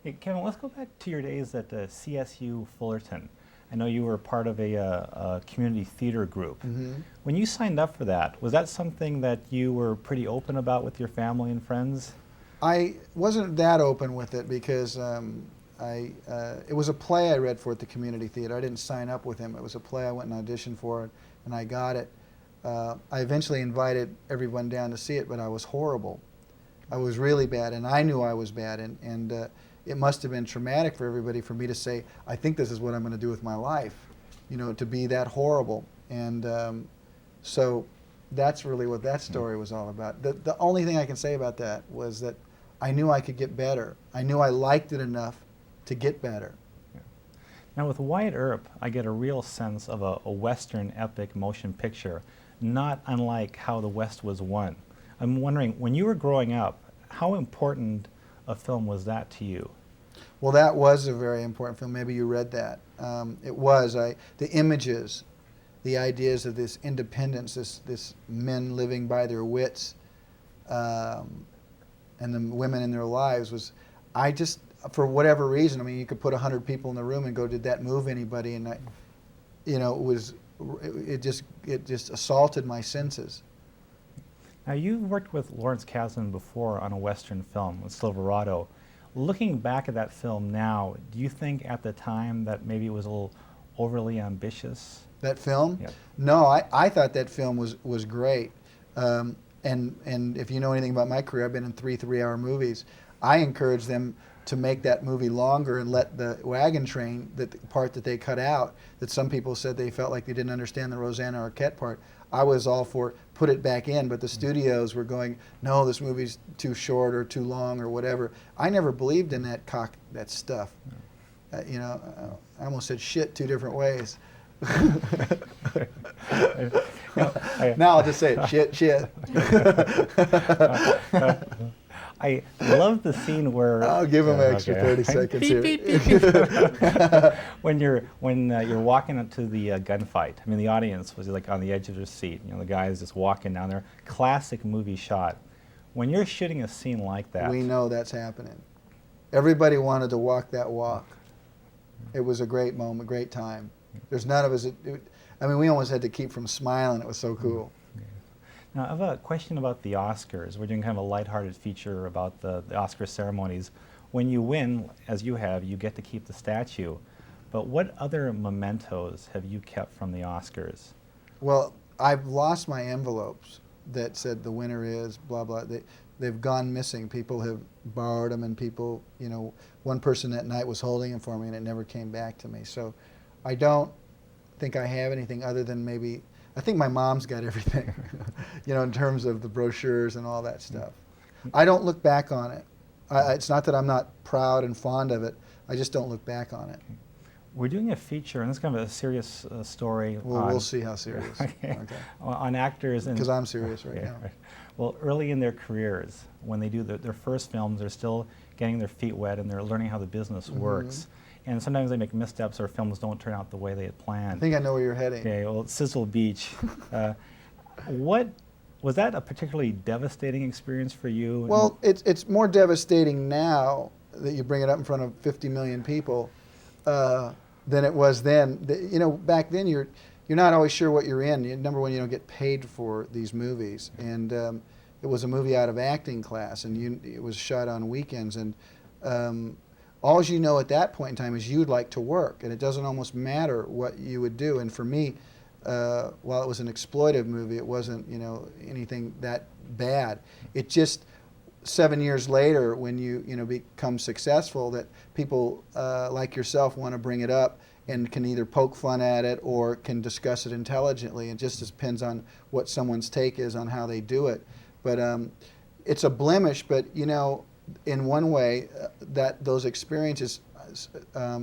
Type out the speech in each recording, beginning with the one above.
Hey, Kevin, let's go back to your days at CSU Fullerton. I know you were part of a community theater group. When you signed up for that, was that something that you were pretty open about with your family and friends? I wasn't that open with it because it was a play I read for at the community theater. I didn't sign up with him. It was a play I went and auditioned for, and I got it. I eventually invited everyone down to see it, but I was horrible. I was really bad, and I knew I was bad, and it must have been traumatic for everybody for me to say, I think this is what I'm going to do with my life, you know, to be that horrible. And so that's really what that story was all about. The only thing I can say about that was that I knew I could get better. I knew I liked it enough to get better. Yeah. Now with Wyatt Earp, I get a real sense of a Western epic motion picture, not unlike How the West Was Won. I'm wondering, when you were growing up, how important a film was that to you? Well, that was a very important film. Maybe you read that. It was. The images, the ideas of this independence, this men living by their wits, and the women in their lives was, I just, for whatever reason, I mean, you could put 100 people in the room and go, did that move anybody? And it just assaulted my senses. Now, you've worked with Lawrence Kasdan before on a Western film, with Silverado. Looking back at that film now, do you think at the time that maybe it was a little overly ambitious? That film? Yep. No, I thought that film was great. And if you know anything about my career, I've been in 3 3-hour movies. I encourage them to make that movie longer and let the wagon train, the part that they cut out, that some people said they felt like they didn't understand the Rosanna Arquette part. I was all for put it back in, but the studios were going, no, this movie's too short or too long or whatever. I never believed in that stuff. I almost said shit 2 different ways. Now I'll just say it, shit. I love the scene where I'll give him an extra 30 seconds beep, here. Beep, beep, beep. when you're walking up to the gunfight. I mean, the audience was like on the edge of their seat. You know, the guys just walking down there. Classic movie shot. When you're shooting a scene like that, we know that's happening. Everybody wanted to walk that walk. It was a great moment, great time. There's none of us. I mean, we almost had to keep from smiling. It was so cool. Now, I have a question about the Oscars. We're doing kind of a lighthearted feature about the Oscar ceremonies. When you win, as you have, you get to keep the statue. But what other mementos have you kept from the Oscars? Well, I've lost my envelopes that said the winner is blah, blah. They've gone missing. People have borrowed them, and people, you know, one person that night was holding them for me, and it never came back to me. So I don't think I have anything other than maybe, I think my mom's got everything, you know, in terms of the brochures and all that stuff. I don't look back on it. It's not that I'm not proud and fond of it. I just don't look back on it. We're doing a feature, and it's kind of a serious story. Well, we'll see how serious. Okay. On actors. Because I'm serious right now. Right. Well, early in their careers, when they do their first films, they're still getting their feet wet and they're learning how the business works. And sometimes they make missteps or films don't turn out the way they had planned. I think I know where you're heading. Okay, well, Sizzle Beach. Was that a particularly devastating experience for you? Well, it's more devastating now that you bring it up in front of 50 million people than it was then. You know, back then you're not always sure what you're in. Number one, you don't get paid for these movies, and it was a movie out of acting class, and it was shot on weekends, and all you know at that point in time is you'd like to work, and it doesn't almost matter what you would do. And for me, while it was an exploitive movie, it wasn't, you know, anything that bad. It just 7 years later, when you become successful, that people like yourself want to bring it up and can either poke fun at it or can discuss it intelligently. It just depends on what someone's take is on how they do it. But it's a blemish, but you know, in one way, that those experiences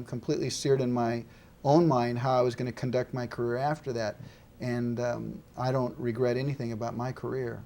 completely seared in my own mind how I was going to conduct my career after that. And I don't regret anything about my career.